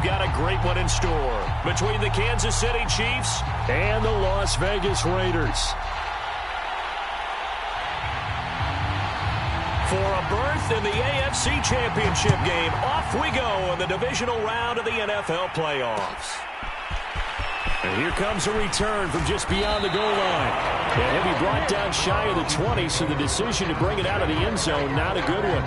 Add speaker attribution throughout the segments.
Speaker 1: got a great one in store between the Kansas City Chiefs and the Las Vegas Raiders. For a berth in the AFC Championship game, off we go in the divisional round of the NFL playoffs. And here comes a return from just beyond the goal line. And he'll be brought down shy of the 20, so the decision to bring it out of the end zone, not a good one.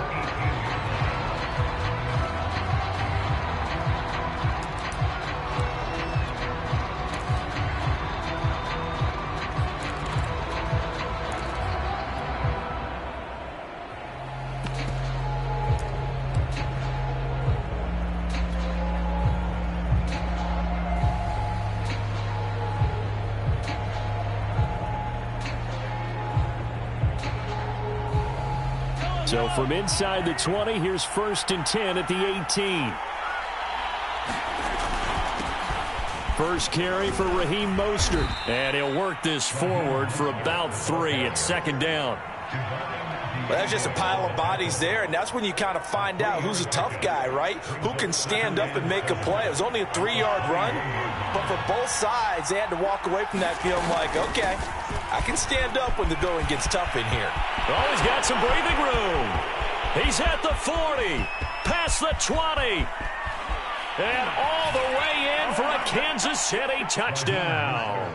Speaker 1: So from inside the 20, here's 1st and 10 at the 18. First carry for Raheem Mostert. And he'll work this forward for about 3 at 2nd down.
Speaker 2: Well, that's just a pile of bodies there, and that's when you kind of find out who's a tough guy, right? Who can stand up and make a play. It was only a 3-yard run, but for both sides, they had to walk away from that feeling like, okay, I can stand up when the going gets tough in here.
Speaker 1: Oh, he's got some breathing room. He's at the 40, past the 20, and all the way in for a Kansas City touchdown.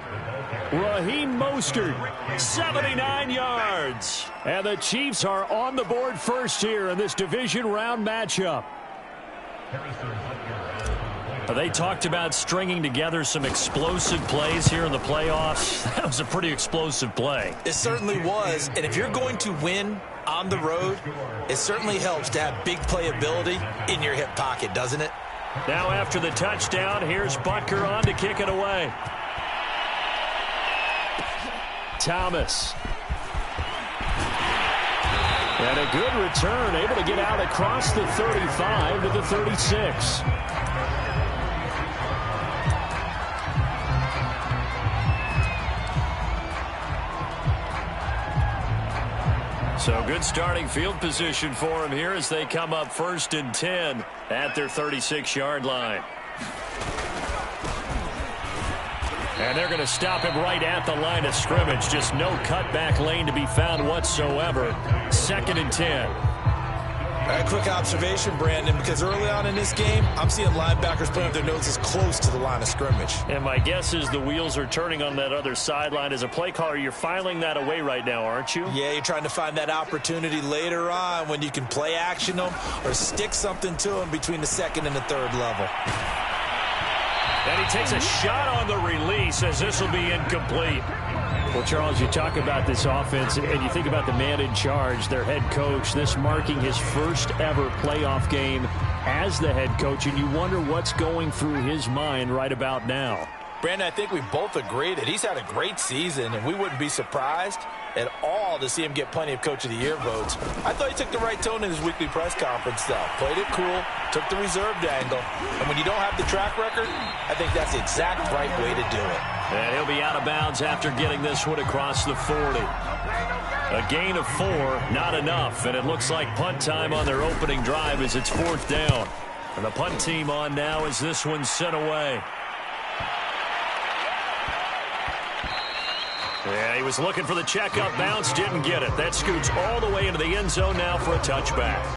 Speaker 1: Raheem Mostert, 79 yards. And the Chiefs are on the board first here in this division round matchup. They talked about stringing together some explosive plays here in the playoffs. That was a pretty explosive play.
Speaker 2: It certainly was. And if you're going to win on the road, it certainly helps to have big playability in your hip pocket, doesn't it?
Speaker 1: Now after the touchdown, here's Butker on to kick it away. Thomas. And a good return, able to get out across the 35 to the 36. So good starting field position for him here as they come up 1st and 10 at their 36-yard line. And they're going to stop him right at the line of scrimmage. Just no cutback lane to be found whatsoever. 2nd and 10.
Speaker 2: All right, quick observation, Brandon, because early on in this game, I'm seeing linebackers putting up their noses close to the line of scrimmage.
Speaker 1: And my guess is the wheels are turning on that other sideline. As a play caller, you're filing that away right now, aren't you?
Speaker 2: Yeah, you're trying to find that opportunity later on when you can play action them or stick something to them between the 2nd and the 3rd level.
Speaker 1: And he takes a shot on the release as this will be incomplete. Well, Charles, you talk about this offense, and you think about the man in charge, their head coach, this marking his first ever playoff game as the head coach, and you wonder what's going through his mind right about now.
Speaker 2: Brandon, I think we both agree that he's had a great season, and we wouldn't be surprised at all to see him get plenty of Coach of the Year votes. I thought he took the right tone in his weekly press conference, though. Played it cool, took the reserved angle, and when you don't have the track record, I think that's the exact right way to do it.
Speaker 1: And he'll be out of bounds after getting this one across the 40. A gain of 4, not enough, and it looks like punt time on their opening drive as it's 4th down. And the punt team on now as this one's sent away. Yeah, he was looking for the checkup bounce, didn't get it. That scoots all the way into the end zone now for a touchback.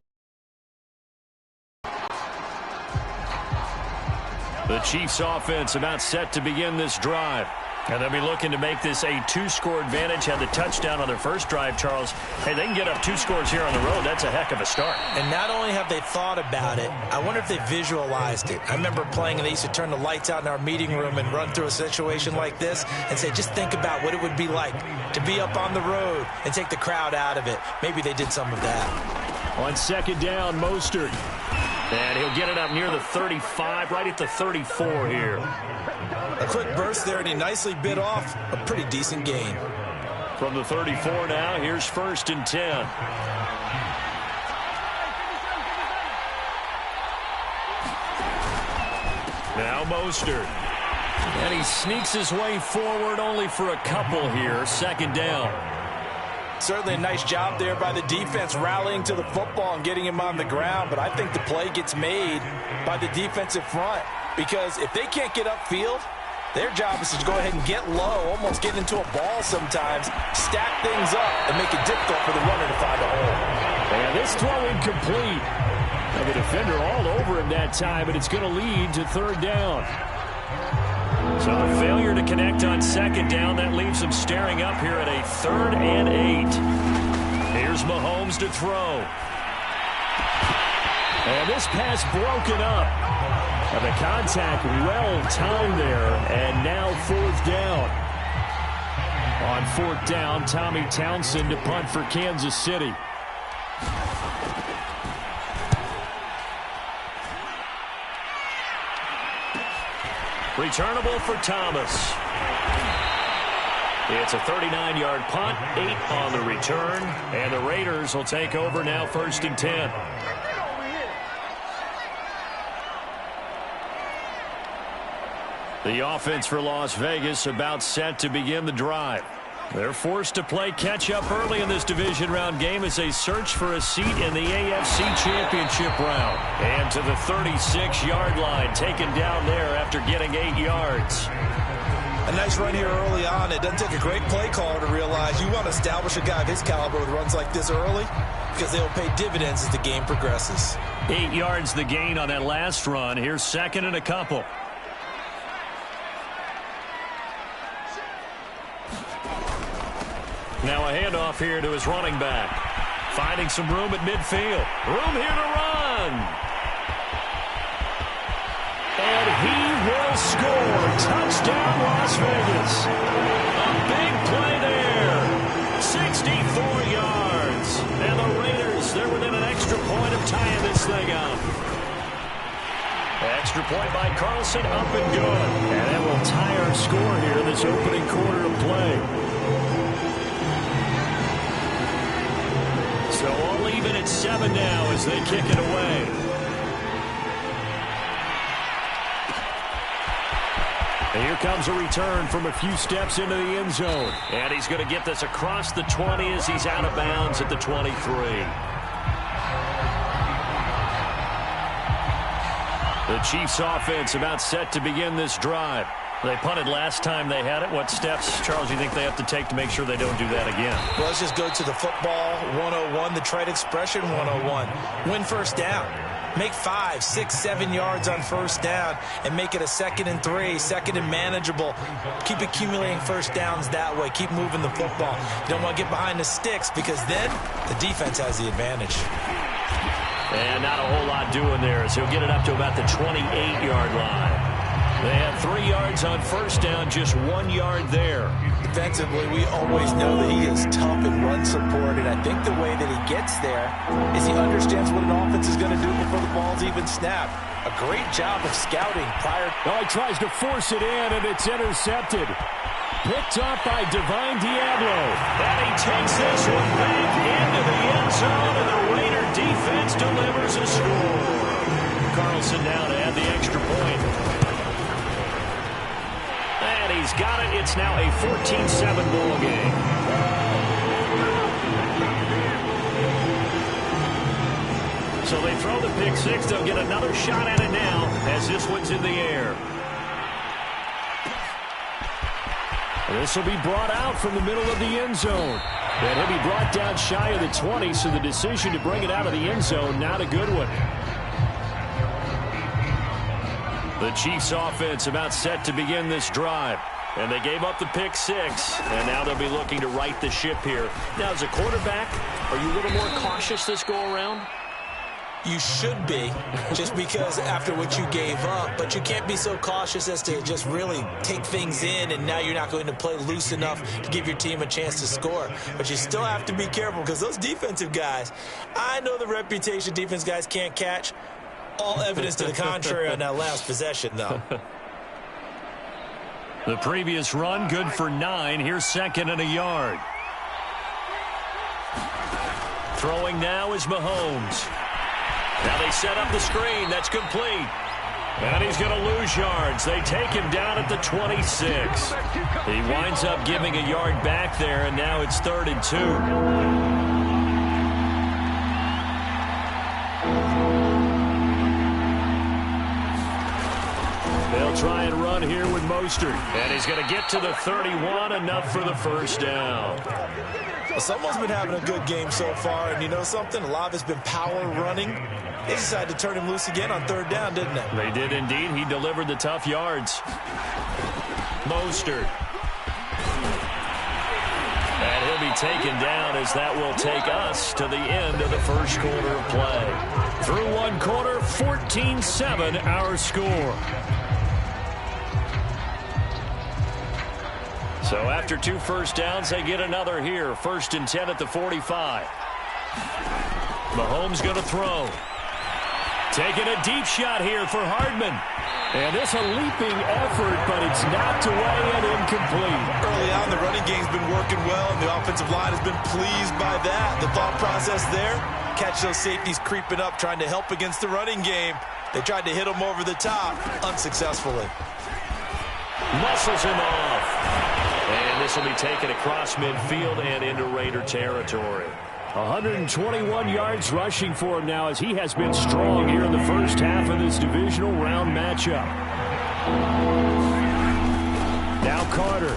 Speaker 1: The Chiefs offense about set to begin this drive. And they'll be looking to make this a 2-score advantage. Had the touchdown on their first drive, Charles. Hey, they can get up 2 scores here on the road. That's a heck of a start.
Speaker 2: And not only have they thought about it, I wonder if they visualized it. I remember playing, and they used to turn the lights out in our meeting room and run through a situation like this and say, just think about what it would be like to be up on the road and take the crowd out of it. Maybe they did some of that.
Speaker 1: On 2nd down, Mostert. And he'll get it up near the 35, right at the 34 here.
Speaker 2: A quick burst there, and he nicely bit off a pretty decent gain.
Speaker 1: From the 34 now, here's 1st and 10. Now Mostert. And he sneaks his way forward only for a couple here. 2nd down.
Speaker 2: Certainly a nice job there by the defense rallying to the football and getting him on the ground, but I think the play gets made by the defensive front. because if they can't get upfield, their job is to go ahead and get low, almost get into a ball sometimes, stack things up, and make it difficult for the runner to find a hole.
Speaker 1: And this throw incomplete. And the defender all over him that time, and it's going to lead to third down. So a failure to connect on second down. That leaves them staring up here at a 3rd and 8. Here's Mahomes to throw. And this pass broken up. And the contact well timed there. And now 4th down. On 4th down, Tommy Townsend to punt for Kansas City. Returnable for Thomas. It's a 39-yard punt, 8 on the return, and the Raiders will take over now 1st and 10. The offense for Las Vegas about set to begin the drive. They're forced to play catch-up early in this division round game as they search for a seat in the AFC Championship round. And to the 36-yard line, taken down there after getting 8 yards.
Speaker 2: A nice run here early on. It doesn't take a great play caller to realize you want to establish a guy of his caliber with runs like this early because they'll pay dividends as the game progresses.
Speaker 1: 8 yards the gain on that last run. Here's 2nd and a couple. Now a handoff here to his running back. Finding some room at midfield. Room here to run. And he will score. Touchdown, Las Vegas. A big play there. 64 yards. And the Raiders, they're within an extra point of tying this thing up. Extra point by Carlson, up and good. And that will tie our score here in this opening quarter of play. So all even at 7 now as they kick it away. And here comes a return from a few steps into the end zone. And he's going to get this across the 20 as he's out of bounds at the 23. The Chiefs offense about set to begin this drive. They punted last time they had it. What steps, Charles, do you think they have to take to make sure they don't do that again?
Speaker 2: Well, let's just go to the football 101, the trade expression 101. Win first down. Make 5, 6, 7 yards on first down and make it a 2nd and 3, 2nd and manageable. Keep accumulating first downs that way. Keep moving the football. You don't want to get behind the sticks because then the defense has the advantage.
Speaker 1: And not a whole lot doing there as he'll get it up to about the 28-yard line. They have 3 yards on first down, just 1 yard there.
Speaker 2: Defensively, we always know that he is tough and run support, and I think the way that he gets there is he understands what an offense is going to do before the ball's even snapped. A great job of scouting prior.
Speaker 1: Oh, he tries to force it in, and it's intercepted. Picked up by Divine Diablo. And he takes this one back into the end zone, and the Raider defense delivers a score. Carlson now to add the extra point. And he's got it. It's now a 14-7 ball game. So they throw the pick six. They'll get another shot at it now as this one's in the air. This will be brought out from the middle of the end zone. And he'll be brought down shy of the 20, so the decision to bring it out of the end zone, not a good one. The Chiefs offense about set to begin this drive. And they gave up the pick six, and now they'll be looking to right the ship here. Now, as a quarterback, are you a little more cautious this go-around?
Speaker 2: You should be, just because after what you gave up. But you can't be so cautious as to just really take things in, and now you're not going to play loose enough to give your team a chance to score. But you still have to be careful because those defensive guys, I know the reputation defense guys can't catch. All evidence to the contrary on that last possession, though.
Speaker 1: The previous run, good for 9. Here's 2nd and a yard. Throwing now is Mahomes. Now they set up the screen. That's complete. And he's going to lose yards. They take him down at the 26. He winds up giving a yard back there, and now it's 3rd and 2. They'll try and run here with Mostert. And he's going to get to the 31, enough for the first down.
Speaker 2: Well, someone's been having a good game so far, and you know something? A lot of it's been power running. They decided to turn him loose again on third down, didn't they?
Speaker 1: They did indeed. He delivered the tough yards. Mostert. And he'll be taken down as that will take us to the end of the first quarter of play. Through one quarter, 14-7 our score. So after 2 first downs, they get another here. 1st and 10 at the 45. Mahomes going to throw. Taking a deep shot here for Hardman. And it's a leaping effort, but it's knocked away and incomplete.
Speaker 2: Early on, the running game's been working well, and the offensive line has been pleased by that. The thought process there, catch those safeties creeping up, trying to help against the running game. They tried to hit him over the top, unsuccessfully.
Speaker 1: Muscles him off. And this will be taken across midfield and into Raider territory. 121 yards rushing for him now as he has been strong here in the first half of this divisional round matchup. Now Carter.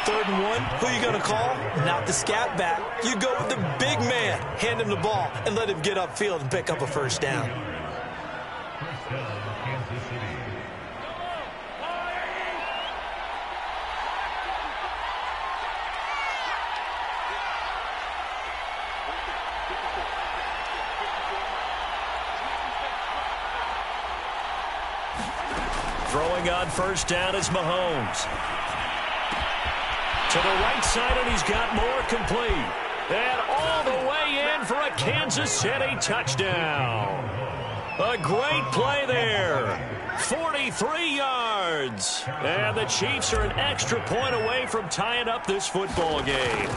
Speaker 2: 3rd and 1, who are you going to call? Not the scat back. You go with the big man. Hand him the ball and let him get upfield and pick up a first down.
Speaker 1: Throwing on first down is Mahomes. To the right side, and he's got more complete. And all the way in for a Kansas City touchdown. A great play there. 43 yards. And the Chiefs are an extra point away from tying up this football game.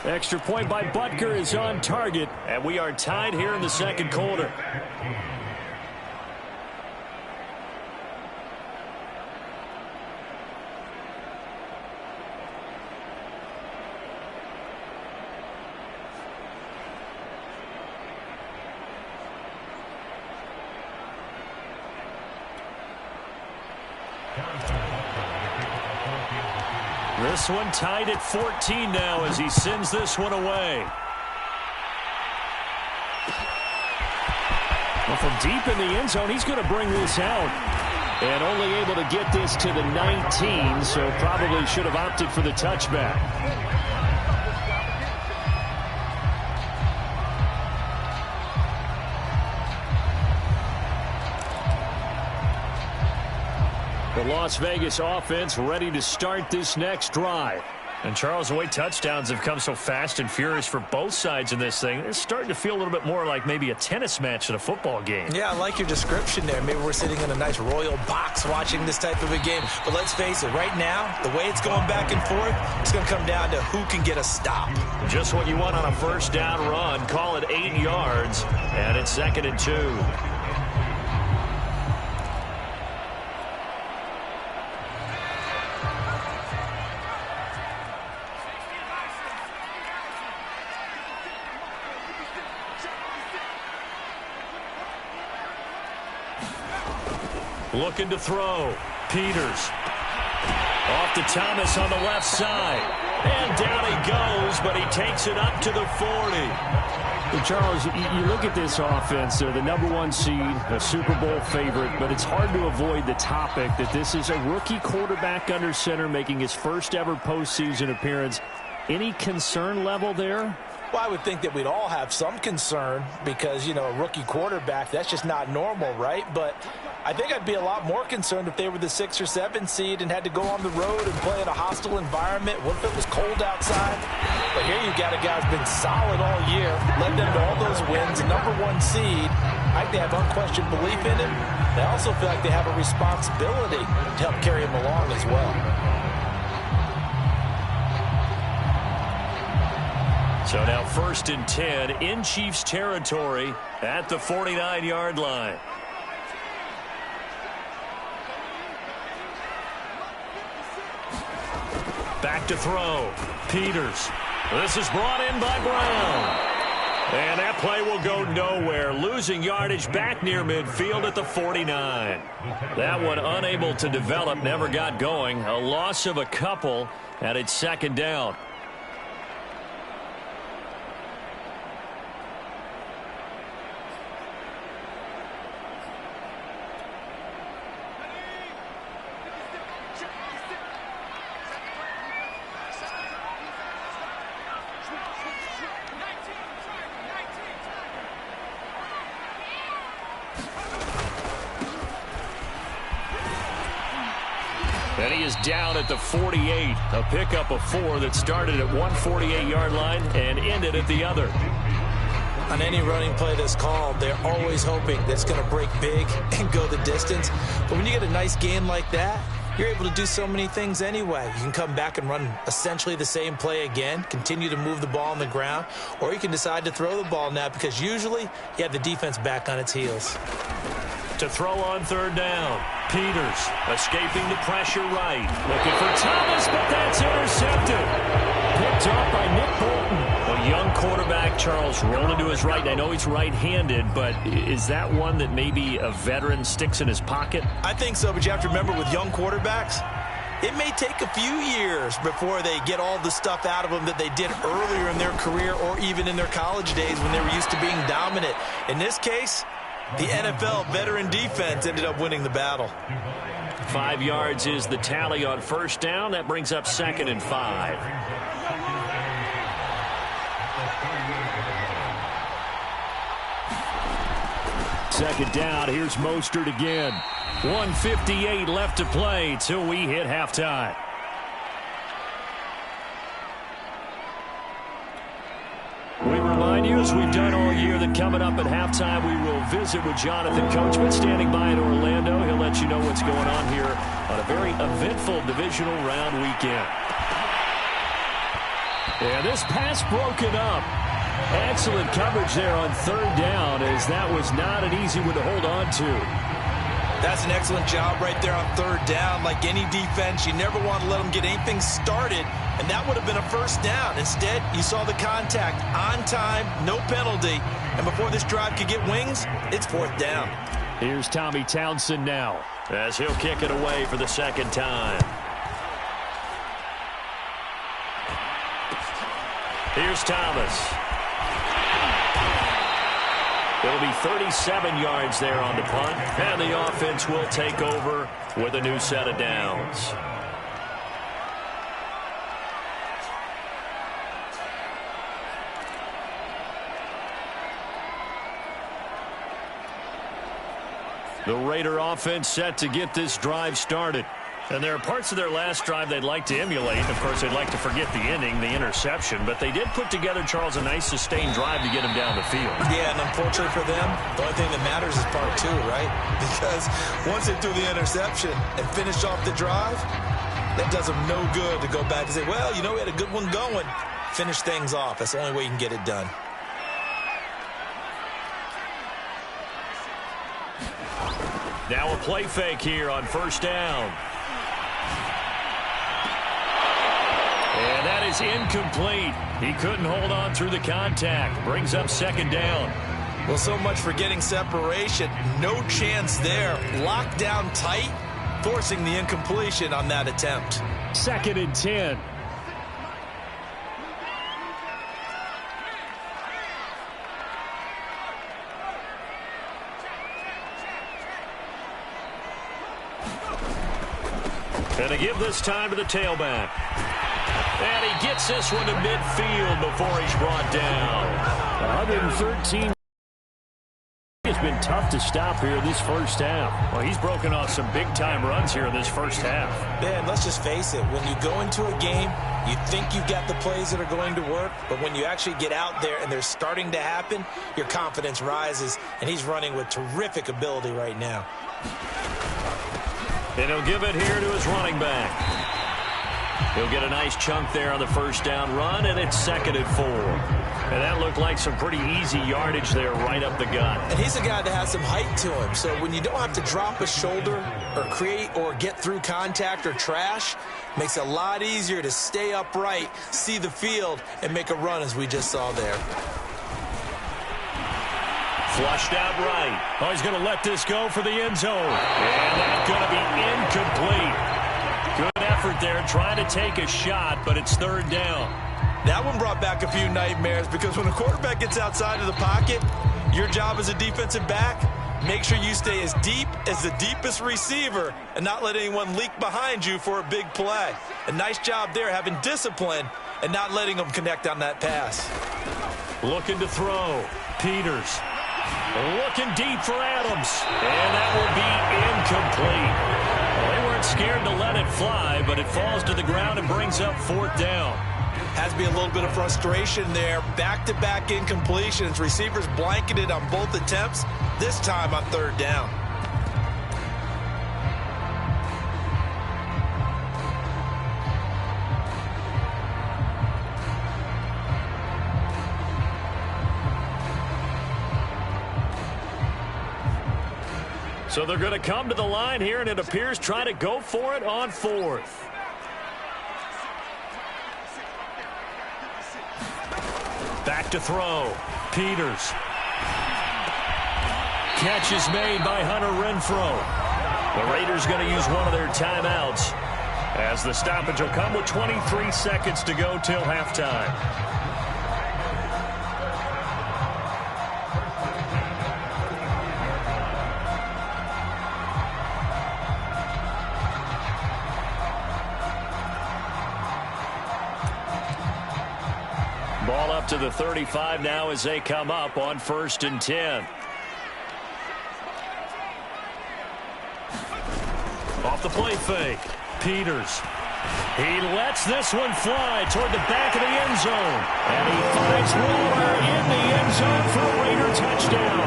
Speaker 1: Extra point by Butker is on target, and we are tied here in the second quarter. This one tied at 14 now as he sends this one away. Well, from deep in the end zone, he's going to bring this out. And only able to get this to the 19, so probably should have opted for the touchback. The Las Vegas offense ready to start this next drive. And, Charles, the way touchdowns have come so fast and furious for both sides in this thing, it's starting to feel a little bit more like maybe a tennis match at a football game. Yeah, I like your description there. Maybe we're sitting in a nice royal box watching this type of a game. But let's face it, right now, the way it's going back and forth, it's going to come down to who can get a stop. Just what you want on a first down run. Call it 8 yards, and it's 2nd and 2. Looking to throw. Peters. Off to Thomas on the left side. And down he goes, but he takes it up to the 40. Well, Charles, you look at this offense. They're the #1 seed, a Super Bowl favorite, but it's hard to avoid the topic that this is a rookie quarterback under center making his first ever postseason appearance. Any concern level there? Well, I would think that we'd all have some concern because, you know, a rookie quarterback, that's just not normal, right? But I think I'd be a lot more concerned if they were the 6 or 7 seed and had to go on the road and play in a hostile environment. What if it was cold outside? But here you got a guy who's been solid all year, led them to all those wins, #1 seed. I think they have unquestioned belief in him. They also feel like they have a responsibility to help carry him along as well. So now 1st and 10 in Chiefs territory at the 49-yard line. Back to throw. Peters. This is brought in by Brown. And that play will go nowhere, losing yardage back near midfield at the 49. That one unable to develop, never got going. A loss of a couple, and it's second down. And he is down at the 48. A pickup of 4 that started at one 48-yard line and ended at the other.
Speaker 2: On any running play that's called, they're always hoping that it's going to break big and go the distance. But when you get a nice gain like that, you're able to do so many things anyway. You can come back and run essentially the same play again, continue to move the ball on the ground, or you can decide to throw the ball now because usually you have the defense back on its heels.
Speaker 1: To throw on third down. Peters escaping the pressure right. Looking for Thomas, but that's intercepted. Picked off by Nick Bolton. A young quarterback, Charles, rolling to his right. I know he's right-handed, but is that one that maybe a veteran sticks in his pocket?
Speaker 2: I think so, but you have to remember with young quarterbacks, it may take a few years before they get all the stuff out of them that they did earlier in their career or even in their college days when they were used to being dominant. In this case, the NFL veteran defense ended up winning the battle.
Speaker 1: 5 yards is the tally on first down. That brings up 2nd and 5. Second down. Here's Mostert again. 1:58 left to play till we hit halftime. We remind you, as we've done all year, that coming up at halftime, we will visit with Jonathan Coachman standing by in Orlando. He'll let you know what's going on here on a very eventful divisional round weekend. And this pass broken up. Excellent coverage there on third down, as that was not an easy one to hold on to.
Speaker 2: That's an excellent job right there on third down. Like any defense, you never want to let them get anything started, and that would have been a first down. Instead, you saw the contact on time, no penalty, and before this drive could get wings, it's fourth down.
Speaker 1: Here's Tommy Townsend now, as he'll kick it away for the second time. Here's Thomas. It'll be 37 yards there on the punt, and the offense will take over with a new set of downs. The Raider offense set to get this drive started. And there are parts of their last drive they'd like to emulate. Of course, they'd like to forget the ending, the interception. But they did put together, Charles, a nice sustained drive to get them down the field.
Speaker 2: Yeah, and unfortunately for them, the only thing that matters is part 2, right? Because once they threw the interception and finished off the drive, that does them no good to go back and say, well, you know, we had a good one going. Finish things off. That's the only way you can get it done.
Speaker 1: Now a play fake here on first down. And that is incomplete. He couldn't hold on through the contact. Brings up second down.
Speaker 2: Well, so much for getting separation. No chance there. Locked down tight, forcing the incompletion on that attempt.
Speaker 1: 2nd and 10. And to give this time to the tailback. And he gets this one to midfield before he's brought down. 113. It's been tough to stop here this first half. Well, he's broken off some big-time runs here in this first half.
Speaker 2: Man, let's just face it. When you go into a game, you think you've got the plays that are going to work, but when you actually get out there and they're starting to happen, your confidence rises, and he's running with terrific ability right now.
Speaker 1: And he'll give it here to his running back. He'll get a nice chunk there on the first down run, and it's 2nd and 4. And that looked like some pretty easy yardage there right up the gut.
Speaker 2: And he's a guy that has some height to him, so when you don't have to drop a shoulder or create or get through contact or trash, makes it a lot easier to stay upright, see the field, and make a run as we just saw there.
Speaker 1: Flushed out right. Oh, he's going to let this go for the end zone. And that's going to be incomplete. Good effort there trying to take a shot, but it's third down.
Speaker 2: That one brought back a few nightmares because when a quarterback gets outside of the pocket, your job as a defensive back, make sure you stay as deep as the deepest receiver and not let anyone leak behind you for a big play. A nice job there having discipline and not letting them connect on that pass.
Speaker 1: Looking to throw. Peters. Looking deep for Adams. And that will be incomplete. Well, they weren't scared to let it fly, but it falls to the ground and brings up fourth down.
Speaker 2: Has to be a little bit of frustration there. Back-to-back incompletions. Receivers blanketed on both attempts, this time on third down.
Speaker 1: So they're going to come to the line here, and it appears try to go for it on fourth. Back to throw. Peters. Catch is made by Hunter Renfrow. The Raiders going to use one of their timeouts as the stoppage will come with 23 seconds to go till halftime. Ball up to the 35 now as they come up on 1st and 10. Off the play fake. Peters. He lets this one fly toward the back of the end zone. And he finds Waller in the end zone for a Raider touchdown.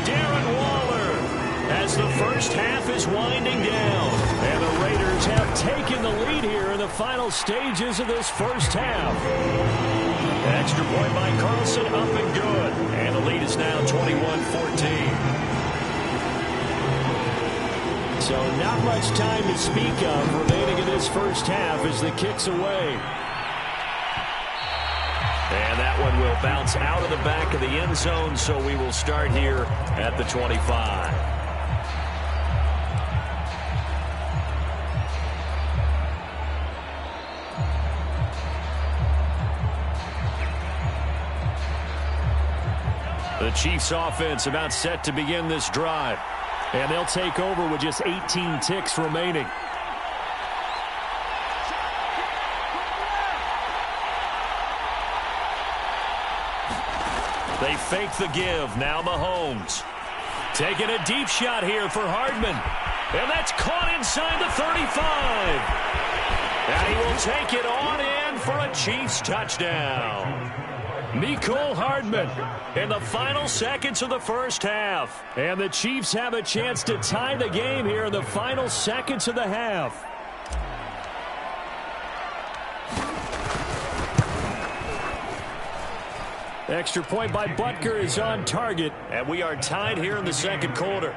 Speaker 1: Darren Waller as the first half is winding down. And the Raiders have taken the lead here in the final stages of this first half. Extra point by Carlson, up and good. And the lead is now 21-14. So not much time to speak of remaining in this first half as the kick's away. And that one will bounce out of the back of the end zone, so we will start here at the 25. The Chiefs offense about set to begin this drive. And they'll take over with just 18 ticks remaining. They fake the give. Now Mahomes. Taking a deep shot here for Hardman. And that's caught inside the 35. And he will take it on in for a Chiefs touchdown. Mecole Hardman in the final seconds of the first half. And the Chiefs have a chance to tie the game here in the final seconds of the half. Extra point by Butker is on target. And we are tied here in the second quarter.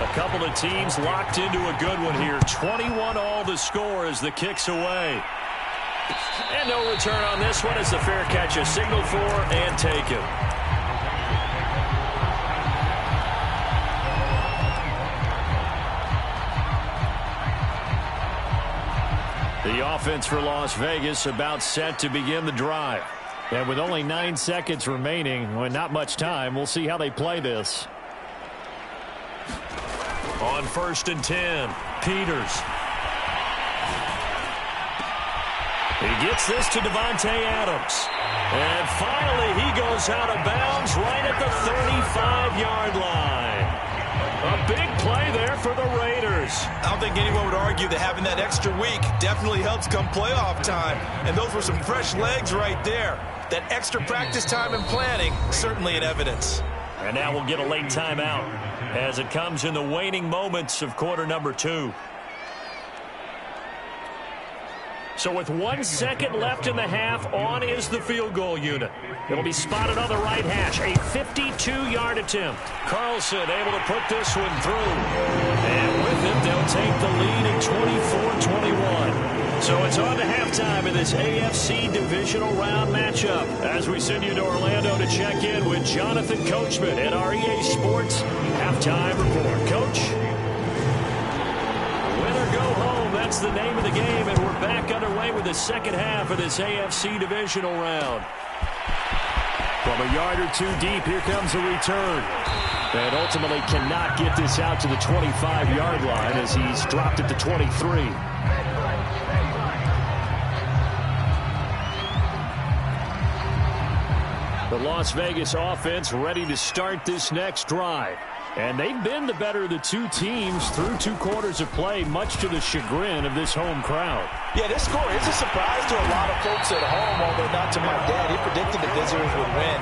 Speaker 1: A couple of teams locked into a good one here. 21-all the score as the kick's away. And no return on this one as the fair catch is signaled for and taken. The offense for Las Vegas about set to begin the drive. And with only 9 seconds remaining, and not much time, we'll see how they play this. On 1st and 10, Peters. He gets this to Devontae Adams. And finally, he goes out of bounds right at the 35-yard line. A big play there for the Raiders.
Speaker 2: I don't think anyone would argue that having that extra week definitely helps come playoff time. And those were some fresh legs right there. That extra practice time and planning, certainly in evidence.
Speaker 1: And now we'll get a late timeout as it comes in the waning moments of quarter number 2. So with 1 second left in the half, on is the field goal unit. It'll be spotted on the right hash. A 52-yard attempt. Carlson able to put this one through. And with it, they'll take the lead at 24-21. So it's on to halftime in this AFC divisional round matchup as we send you to Orlando to check in with Jonathan Coachman at our EA Sports halftime report. Coach? Win or go home, that's the name of the game, and we're back underway with the second half of this AFC divisional round. From a yard or two deep, here comes the return. And ultimately cannot get this out to the 25-yard line as he's dropped it to 23. The Las Vegas offense ready to start this next drive. And they've been the better of the two teams through 2 quarters of play, much to the chagrin of this home crowd.
Speaker 2: Yeah, this score is a surprise to a lot of folks at home, although not to my dad. He predicted the visitors would win.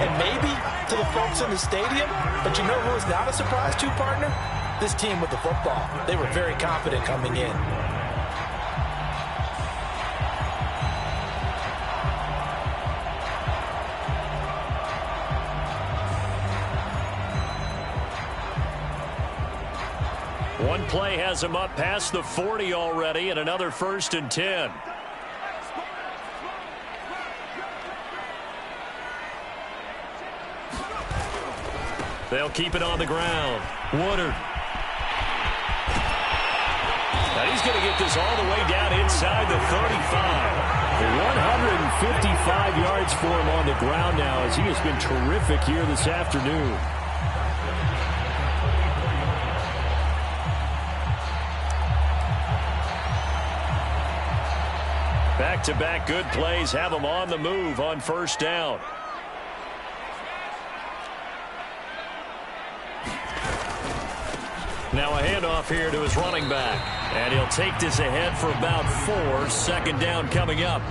Speaker 2: And maybe to the folks in the stadium. But you know who is not a surprise to, partner? This team with the football. They were very confident coming in.
Speaker 1: One play has him up past the 40 already, and another 1st and 10. They'll keep it on the ground. Woodard. Now he's going to get this all the way down inside the 35. 155 yards for him on the ground now as he has been terrific here this afternoon. Back-to-back good plays have him on the move on 1st down. Now a handoff here to his running back. And he'll take this ahead for about 4. 2nd down coming up.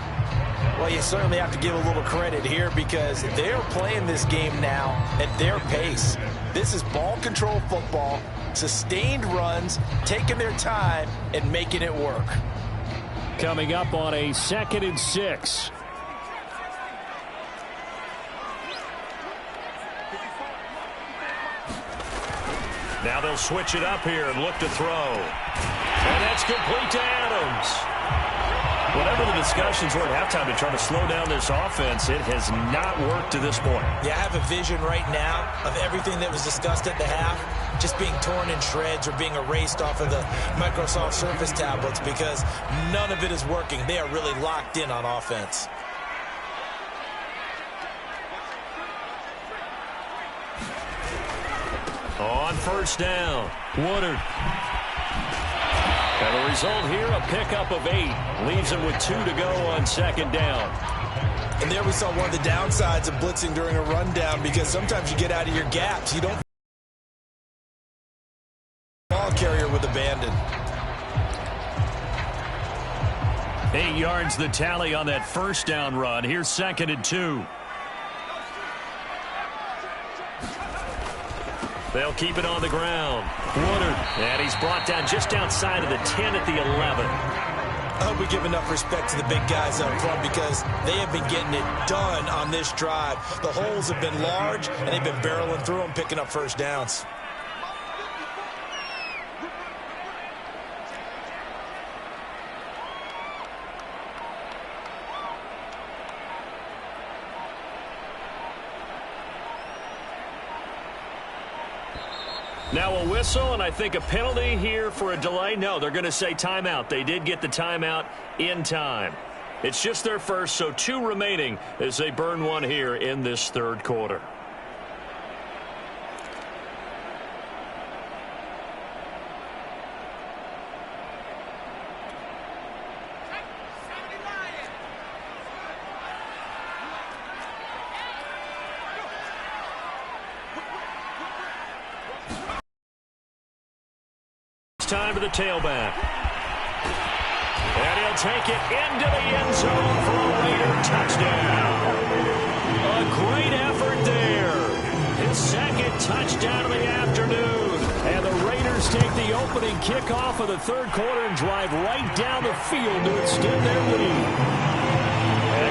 Speaker 2: Well, you certainly have to give a little credit here because they're playing this game now at their pace. This is ball control football, sustained runs, taking their time and making it work.
Speaker 1: Coming up on a 2nd and 6. Now they'll switch it up here and look to throw. And that's complete to Adams. Whatever the discussions were at halftime to try to slow down this offense, it has not worked to this point.
Speaker 2: Yeah, I have a vision right now of everything that was discussed at the half just being torn in shreds or being erased off of the Microsoft Surface tablets because none of it is working. They are really locked in on offense.
Speaker 1: On 1st down, Woodard. And the result here, a pickup of 8. Leaves him with 2 to go on 2nd down.
Speaker 2: And there we saw one of the downsides of blitzing during a rundown because sometimes you get out of your gaps. You don't ball carrier with abandon.
Speaker 1: 8 yards the tally on that 1st down run. Here's 2nd and 2. They'll keep it on the ground. Woodard. And he's brought down just outside of the 10 at the 11.
Speaker 2: I hope we give enough respect to the big guys up front because they have been getting it done on this drive. The holes have been large, and they've been barreling through them, picking up 1st downs.
Speaker 1: Now a whistle, and I think a penalty here for a delay. No, they're going to say timeout. They did get the timeout in time. It's just their first, so 2 remaining as they burn one here in this 3rd quarter. Time to the tailback. And he'll take it into the end zone for a Raider touchdown. A great effort there. His 2nd touchdown of the afternoon. And the Raiders take the opening kickoff of the 3rd quarter and drive right down the field to extend their lead.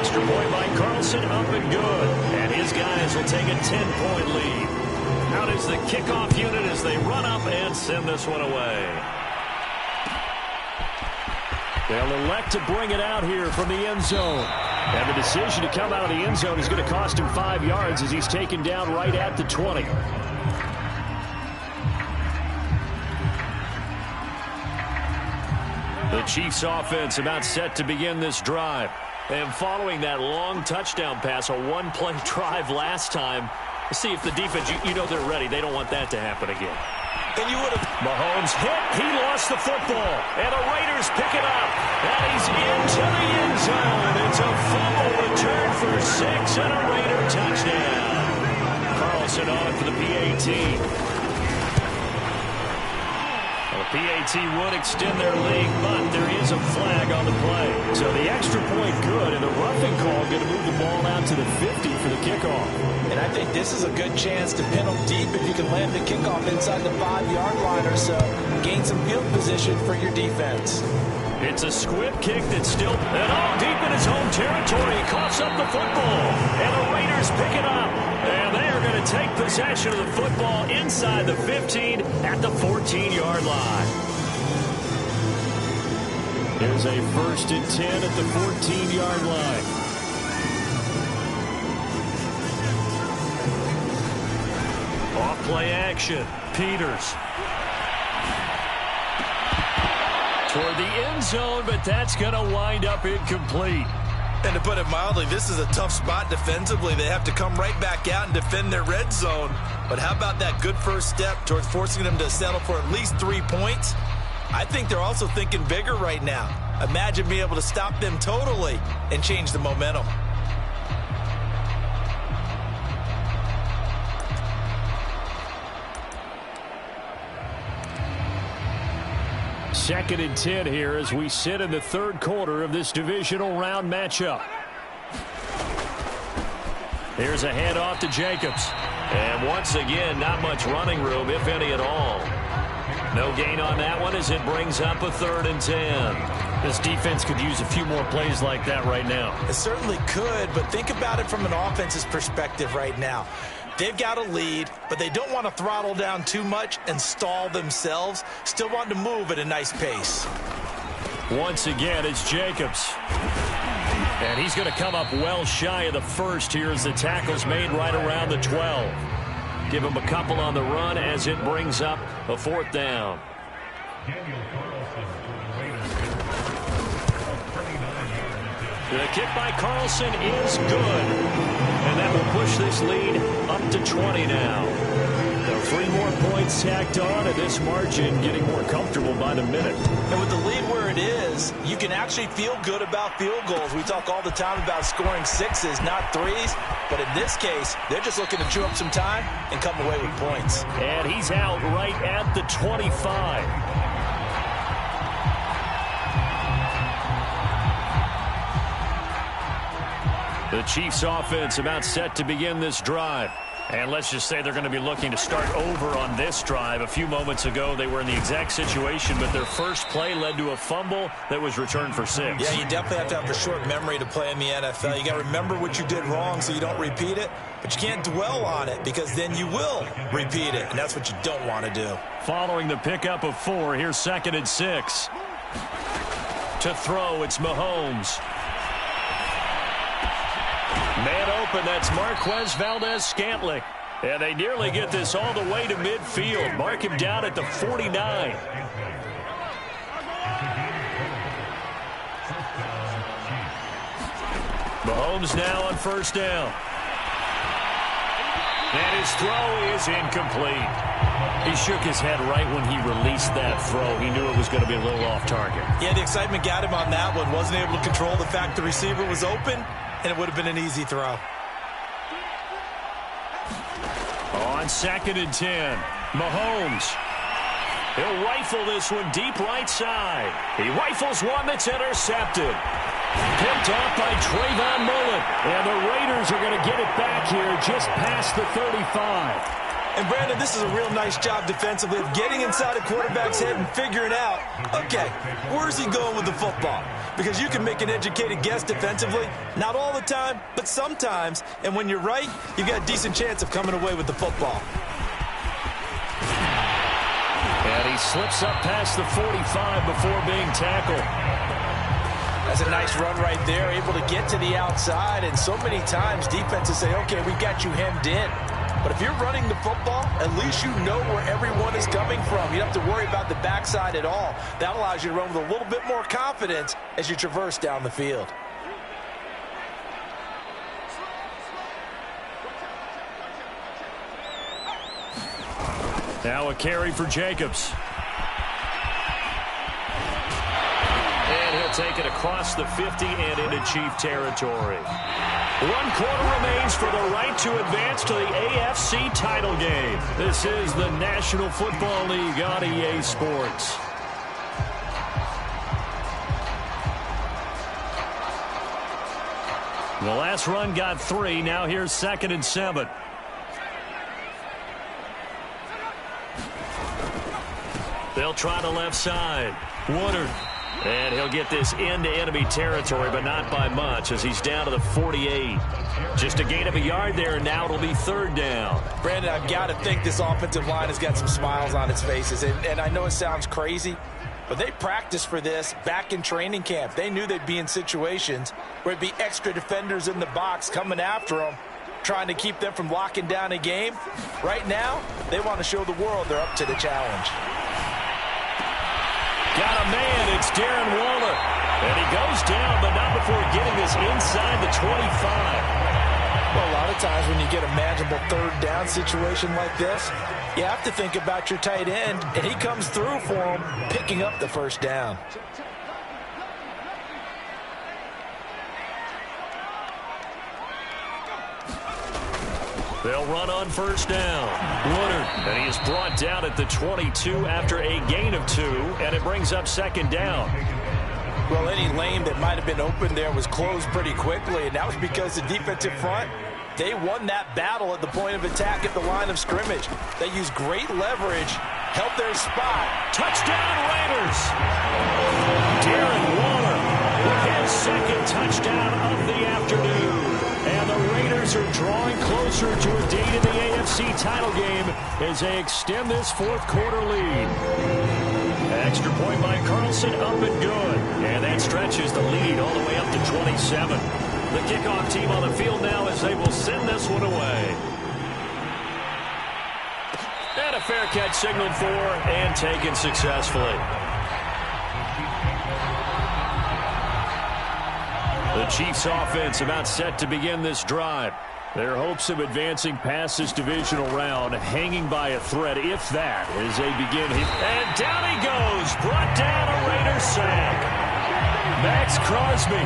Speaker 1: Extra point by Carlson, up and good. And his guys will take a 10-point lead. Out is the kickoff unit as they run up and send this one away. They'll elect to bring it out here from the end zone. And the decision to come out of the end zone is going to cost him 5 yards as he's taken down right at the 20. The Chiefs offense about set to begin this drive. And following that long touchdown pass, a one-play drive last time, let's see if the defense, you know they're ready. They don't want that to happen again.
Speaker 2: And you would have.
Speaker 1: Mahomes hit. He lost the football. And the Raiders pick it up. And he's into the end zone. It's a fumble return for 6 and a Raider touchdown. Carlson on for the PAT. The PAT would extend their lead, but there is a flag on the play. So the extra point good, and the roughing call going to move the ball out to the 50 for the kickoff.
Speaker 2: And I think this is a good chance to pin them deep if you can land the kickoff inside the 5-yard line or so. Gain some field position for your defense.
Speaker 1: It's a squib kick that's still and all deep in his home territory. He coughs up the football, and the Raiders pick it up. And they are going to take possession of the football inside the 15 at the 14-yard line. There's a 1st and 10 at the 14-yard line. Off-play action. Peters. Toward the end zone, but that's going to wind up incomplete.
Speaker 2: And to put it mildly, this is a tough spot defensively. They have to come right back out and defend their red zone. But how about that good first step towards forcing them to settle for at least 3 points? I think they're also thinking bigger right now. Imagine being able to stop them totally and change the momentum.
Speaker 1: Second and 10 here as we sit in the 3rd quarter of this divisional round matchup. Here's a handoff to Jacobs. And once again, not much running room, if any at all. No gain on that one as it brings up a 3rd and 10. This defense could use a few more plays like that right now.
Speaker 2: It certainly could, but think about it from an offense's perspective right now. They've got a lead, but they don't want to throttle down too much and stall themselves. Still want to move at a nice pace.
Speaker 1: Once again, it's Jacobs. And he's going to come up well shy of the first here as the tackle's made right around the 12. Give him a couple on the run as it brings up a 4th down. The kick by Carlson is good. And that will push this lead up to 20 now. So 3 more points tacked on, and this margin getting more comfortable by the minute.
Speaker 2: And with the lead where it is, you can actually feel good about field goals. We talk all the time about scoring 6s, not 3s. But in this case, they're just looking to chew up some time and come away with points.
Speaker 1: And he's out right at the 25. The Chiefs offense about set to begin this drive. And let's just say they're going to be looking to start over on this drive. A few moments ago, they were in the exact situation, but their first play led to a fumble that was returned for 6.
Speaker 2: Yeah, you definitely have to have a short memory to play in the NFL. You got to remember what you did wrong so you don't repeat it, but you can't dwell on it because then you will repeat it, and that's what you don't want to do.
Speaker 1: Following the pickup of 4, here's 2nd and 6. To throw, it's Mahomes. Man open, that's Marquez Valdez-Scantling. And they nearly get this all the way to midfield. Mark him down at the 49. Mahomes now on 1st down. And his throw is incomplete. He shook his head right when he released that throw. He knew it was going to be a little off target.
Speaker 2: Yeah, the excitement got him on that one. Wasn't able to control the fact the receiver was open, and it would have been an easy throw.
Speaker 1: On 2nd and 10, Mahomes. He'll rifle this one deep right side. He rifles one that's intercepted. Picked off by Trayvon Mullen. And the Raiders are going to get it back here just past the 35.
Speaker 2: And, Brandon, this is a real nice job defensively of getting inside a quarterback's head and figuring out, okay, where's he going with the football? Because you can make an educated guess defensively, not all the time, but sometimes. And when you're right, you've got a decent chance of coming away with the football.
Speaker 1: And he slips up past the 45 before being tackled.
Speaker 2: That's a nice run right there, able to get to the outside, and so many times defenses say, okay, we got you hemmed in. But if you're running the football, at least you know where everyone is coming from. You don't have to worry about the backside at all. That allows you to run with a little bit more confidence as you traverse down the field.
Speaker 1: Now a carry for Jacobs. And he'll take it across the 50 and into Chief territory. 1 quarter remains for the right to advance to the AFC title game. This is the National Football League on EA Sports. The last run got 3. Now here's 2nd and 7. They'll try the left side. Woodard. And he'll get this into enemy territory, but not by much as he's down to the 48. Just a gain of a yard there, and now it'll be 3rd down.
Speaker 2: Brandon, I've got to think this offensive line has got some smiles on its faces. And I know it sounds crazy, but they practiced for this back in training camp. They knew they'd be in situations where it'd be extra defenders in the box coming after them, trying to keep them from locking down a game. Right now, they want to show the world they're up to the challenge.
Speaker 1: Got a man, it's Darren Waller. And he goes down, but not before getting this inside the 25.
Speaker 2: Well, a lot of times when you get a manageable 3rd down situation like this, you have to think about your tight end, and he comes through for him, picking up the 1st down.
Speaker 1: They'll run on 1st down. Woodard, and he is brought down at the 22 after a gain of 2, and it brings up 2nd down.
Speaker 2: Well, any lane that might have been open there was closed pretty quickly, and that was because the defensive front, they won that battle at the point of attack at the line of scrimmage. They used great leverage, held their spot.
Speaker 1: Touchdown, Raiders! Darren Waller with his 2nd touchdown of the afternoon. And the Raiders are drawing closer to a date in the AFC title game as they extend this 4th quarter lead. Extra point by Carlson, up and good. And that stretches the lead all the way up to 27. The kickoff team on the field now as they will send this one away. And a fair catch signaled for and taken successfully. The Chiefs offense about set to begin this drive. Their hopes of advancing past this divisional round hanging by a thread, if that, as they begin here. And down he goes, brought down a Raiders sack. Max Crosby,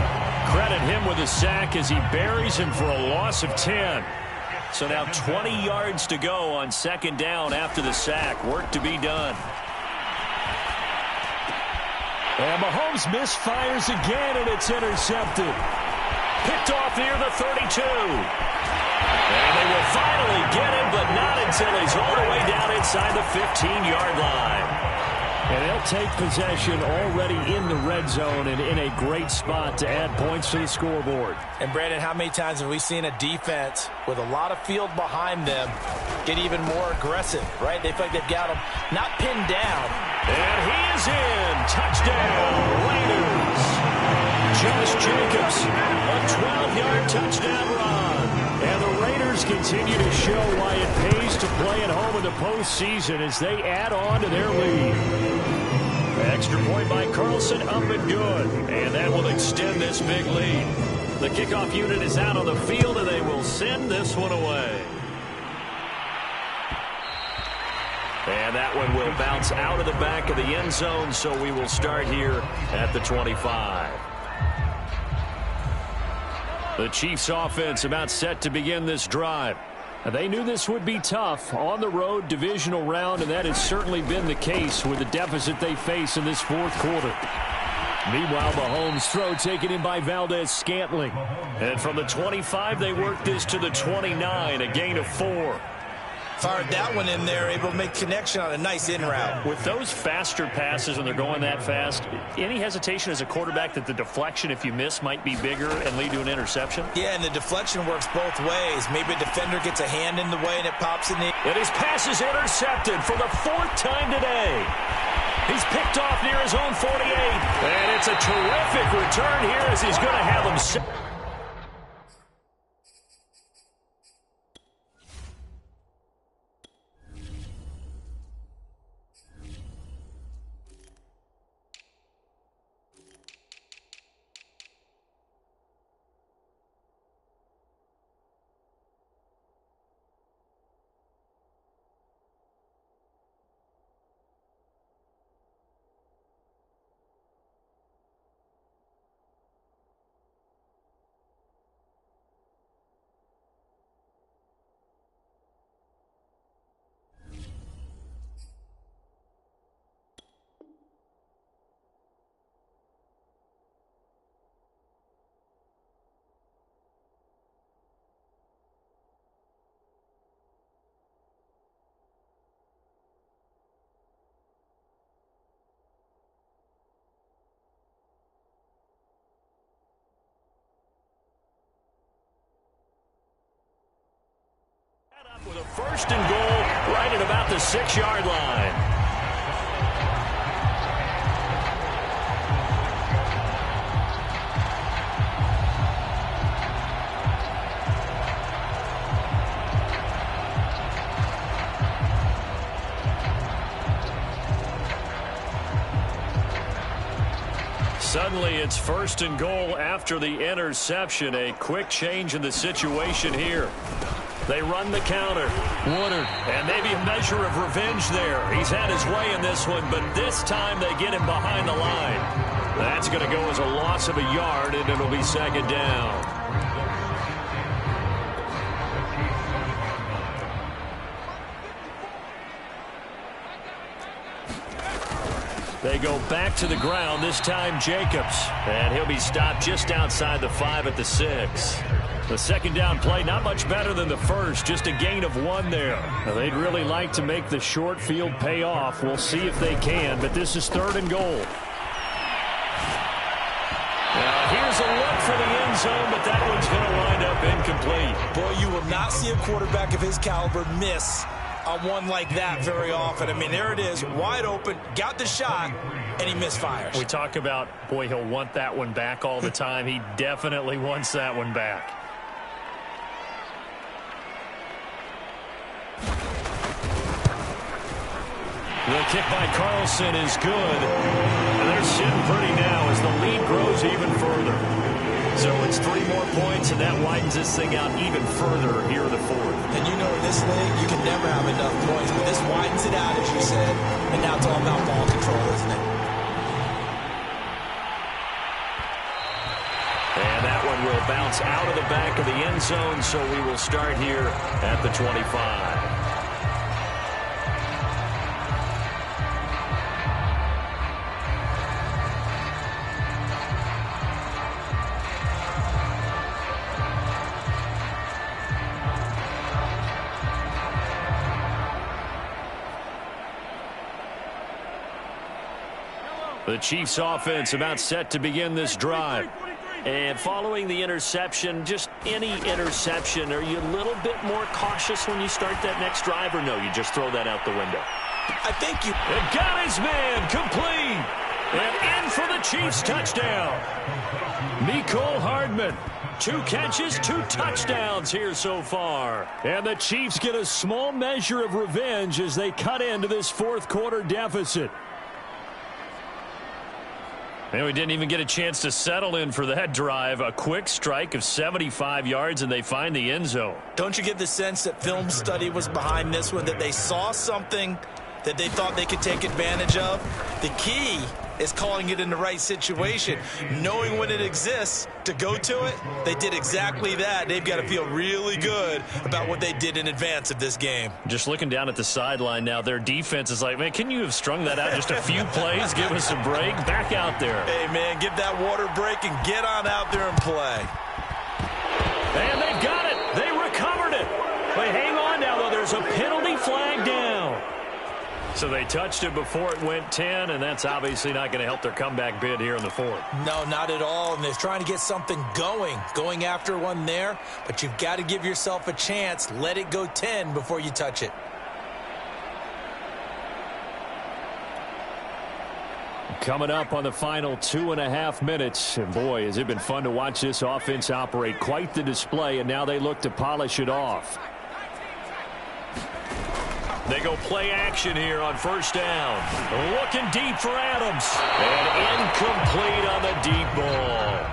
Speaker 1: credit him with a sack as he buries him for a loss of 10. So now 20 yards to go on 2nd down after the sack. Work to be done. And Mahomes misfires again, and it's intercepted. Picked off near the 32. And they will finally get him, but not until he's all the way down inside the 15-yard line. And they'll take possession already in the red zone and in a great spot to add points to the scoreboard.
Speaker 2: And, Brandon, how many times have we seen a defense with a lot of field behind them get even more aggressive, right? They feel like they've got them not pinned down.
Speaker 1: And he is in. Touchdown, Raiders. Josh Jacobs, a 12-yard touchdown run. And the Raiders continue to show why it pays to play at home in the postseason as they add on to their lead. Extra point by Carlson, up and good. And that will extend this big lead. The kickoff unit is out on the field, and they will send this one away. And that one will bounce out of the back of the end zone, so we will start here at the 25. The Chiefs offense about set to begin this drive. They knew this would be tough on the road divisional round, and that has certainly been the case with the deficit they face in this 4th quarter. Meanwhile, Mahomes' throw taken in by Valdez-Scantling. And from the 25, they work this to the 29, a gain of 4.
Speaker 2: Fired that one in there, able to make connection on a nice in route.
Speaker 1: With those faster passes when they're going that fast, any hesitation as a quarterback that the deflection, if you miss, might be bigger and lead to an interception?
Speaker 2: Yeah, and the deflection works both ways. Maybe a defender gets a hand in the way and it pops in the...
Speaker 1: And his pass is intercepted for the 4th time today. He's picked off near his own 48. And it's a terrific return here as he's going to have him set. With a first and goal right at about the 6-yard line. Suddenly it's first and goal after the interception. A quick change in the situation here. They run the counter. Woodard. And maybe a measure of revenge there. He's had his way in this one, but this time they get him behind the line. That's going to go as a loss of a yard, and it'll be second down. They go back to the ground, this time Jacobs. And he'll be stopped just outside the 5 at the 6. The second down play, not much better than the first, just a gain of 1 there. Now, they'd really like to make the short field pay off. We'll see if they can, but this is third and goal. Now, here's a look for the end zone, but that one's going to wind up incomplete.
Speaker 2: Boy, you will not see a quarterback of his caliber miss on one like that very often. I mean, there it is, wide open, got the shot, and he misfires.
Speaker 1: We talk about, boy, he'll want that one back all the time. He definitely wants that one back. The kick by Carlson is good. And they're sitting pretty now as the lead grows even further. So it's 3 more points, and that widens this thing out even further here in the 4th.
Speaker 2: And you know in this league, you can never have enough points, but this widens it out, as you said. And now it's all about ball control, isn't it?
Speaker 1: And that one will bounce out of the back of the end zone, so we will start here at the 25. The Chiefs offense about set to begin this drive. And following the interception, just any interception, are you a little bit more cautious when you start that next drive, or no, you just throw that out the window?
Speaker 2: I think you...
Speaker 1: It got his man complete. And in for the Chiefs touchdown. Mecole Hardman. 2 catches, 2 touchdowns here so far. And the Chiefs get a small measure of revenge as they cut into this 4th quarter deficit. And we didn't even get a chance to settle in for that drive. A quick strike of 75 yards, and they find the end zone.
Speaker 2: Don't you get the sense that film study was behind this one, that they saw something that they thought they could take advantage of? The key is calling it in the right situation, knowing when it exists to go to it. They did exactly that. They've got to feel really good about what they did in advance of this game.
Speaker 1: Just looking down at the sideline now, their defense is like, man, can you have strung that out just a few plays? Give us a break. Back out there.
Speaker 2: Hey, man, give that water break and get on out there and play.
Speaker 1: And they've got it. They recovered it. But hang on now, though. There's a penalty flag down. So they touched it before it went 10, and that's obviously not going to help their comeback bid here in the 4th.
Speaker 2: No, not at all, and they're trying to get something going after one there, but you've got to give yourself a chance. Let it go 10 before you touch it.
Speaker 1: Coming up on the final 2.5 minutes. And boy, has it been fun to watch this offense operate. Quite the display, and now they look to polish it off. They go play action here on first down. Looking deep for Adams. And incomplete on the deep ball.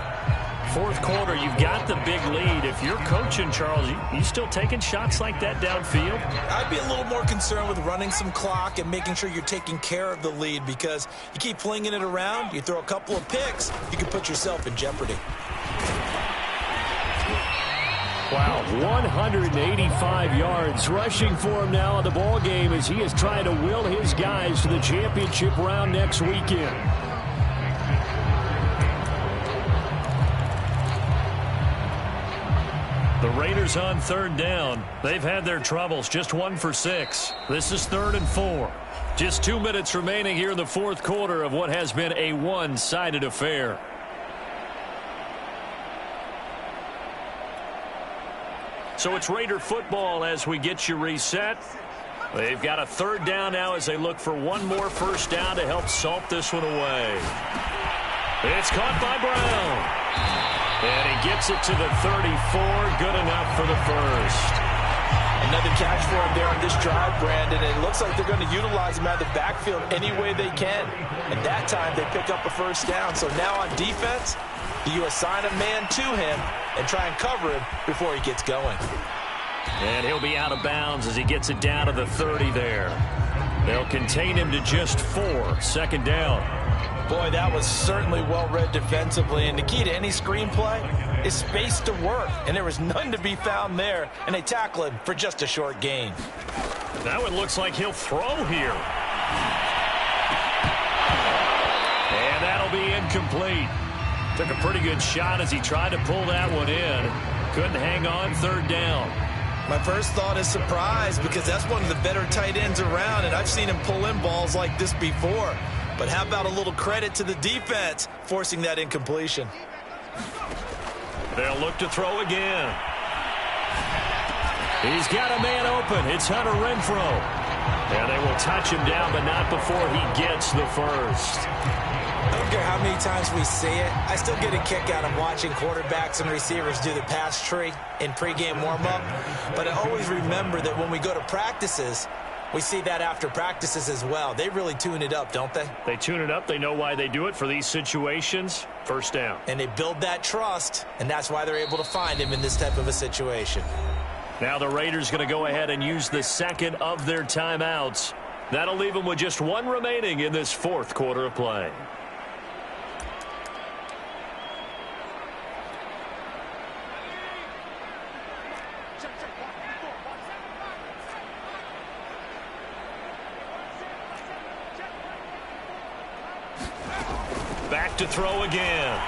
Speaker 1: Fourth quarter, you've got the big lead. If you're coaching, Charles, you still taking shots like that downfield?
Speaker 2: I'd be a little more concerned with running some clock and making sure you're taking care of the lead, because you keep flinging it around, you throw a couple of picks, you can put yourself in jeopardy.
Speaker 1: Wow, 185 yards rushing for him now in the ball game as he is trying to will his guys to the championship round next weekend. The Raiders on third down. They've had their troubles, just 1 for 6. This is 3rd and 4. Just 2 minutes remaining here in the fourth quarter of what has been a one-sided affair. So it's Raider football as we get you reset. They've got a 3rd down now as they look for one more first down to help salt this one away. It's caught by Brown. And he gets it to the 34. Good enough for the first.
Speaker 2: Another catch for him there on this drive, Brandon. It looks like they're going to utilize him out of the backfield any way they can. And that time they pick up a first down. So now on defense, you assign a man to him and try and cover him before he gets going.
Speaker 1: And he'll be out of bounds as he gets it down to the 30 there. They'll contain him to just 4. 2nd down.
Speaker 2: Boy, that was certainly well-read defensively. And the key to any screenplay is space to work. And there was none to be found there. And they tackle him for just a short gain.
Speaker 1: Now it looks like he'll throw here. And that'll be incomplete. Took a pretty good shot as he tried to pull that one in. Couldn't hang on 3rd down.
Speaker 2: My first thought is surprise, because that's one of the better tight ends around, and I've seen him pull in balls like this before. But how about a little credit to the defense forcing that incompletion?
Speaker 1: They'll look to throw again. He's got a man open. It's Hunter Renfrow. And they will touch him down, but not before he gets the first.
Speaker 3: I don't care how many times we see it. I still get a kick out of watching quarterbacks and receivers do the pass tree in pregame warm-up. But I always remember that when we go to practices, we see that after practices as well. They really tune it up, don't they?
Speaker 1: They tune it up. They know why they do it for these situations. First down.
Speaker 3: And they build that trust, and that's why they're able to find him in this type of a situation.
Speaker 1: Now the Raiders going to go ahead and use the second of their timeouts. That'll leave them with just one remaining in this fourth quarter of play. Back to throw again.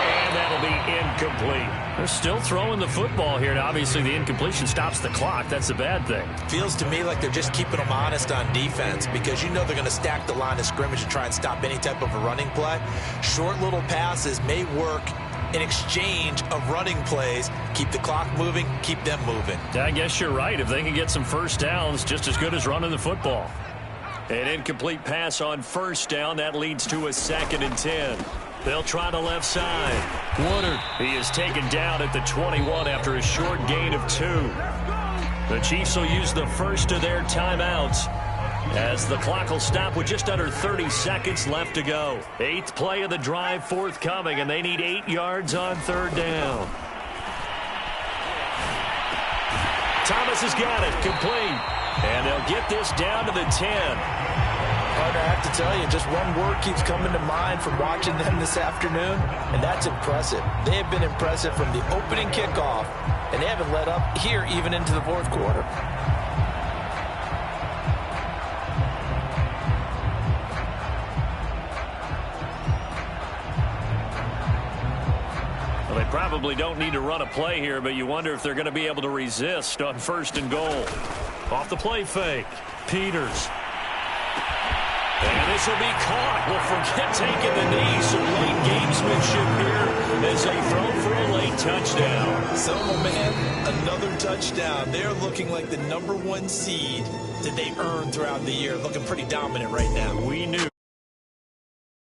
Speaker 1: And that'll be incomplete. They're still throwing the football here, and obviously the incompletion stops the clock. That's a bad thing.
Speaker 3: Feels to me like they're just keeping them honest on defense, because you know they're going to stack the line of scrimmage and try and stop any type of a running play. Short little passes may work in exchange of running plays. Keep the clock moving, keep them moving.
Speaker 1: I guess you're right. If they can get some first downs, just as good as running the football. An incomplete pass on first down. That leads to a 2nd and 10. They'll try the left side. Woodard, he is taken down at the 21 after a short gain of 2. The Chiefs will use the first of their timeouts as the clock will stop with just under 30 seconds left to go. 8th play of the drive forthcoming, and they need 8 yards on 3rd down. Thomas has got it, complete. And they'll get this down to the 10.
Speaker 2: Partner, I have to tell you, just one word keeps coming to mind from watching them this afternoon, and that's impressive. They have been impressive from the opening kickoff, and they haven't let up here even into the fourth quarter.
Speaker 1: Well, they probably don't need to run a play here, but you wonder if they're going to be able to resist on 1st and goal. Off the play fake. Peters. And this will be caught. Well, forget taking the knee. Some late gamesmanship here as they throw for a late touchdown.
Speaker 3: So, my man, another touchdown. They're looking like the #1 seed that they earned throughout the year. Looking pretty dominant right now.
Speaker 1: We knew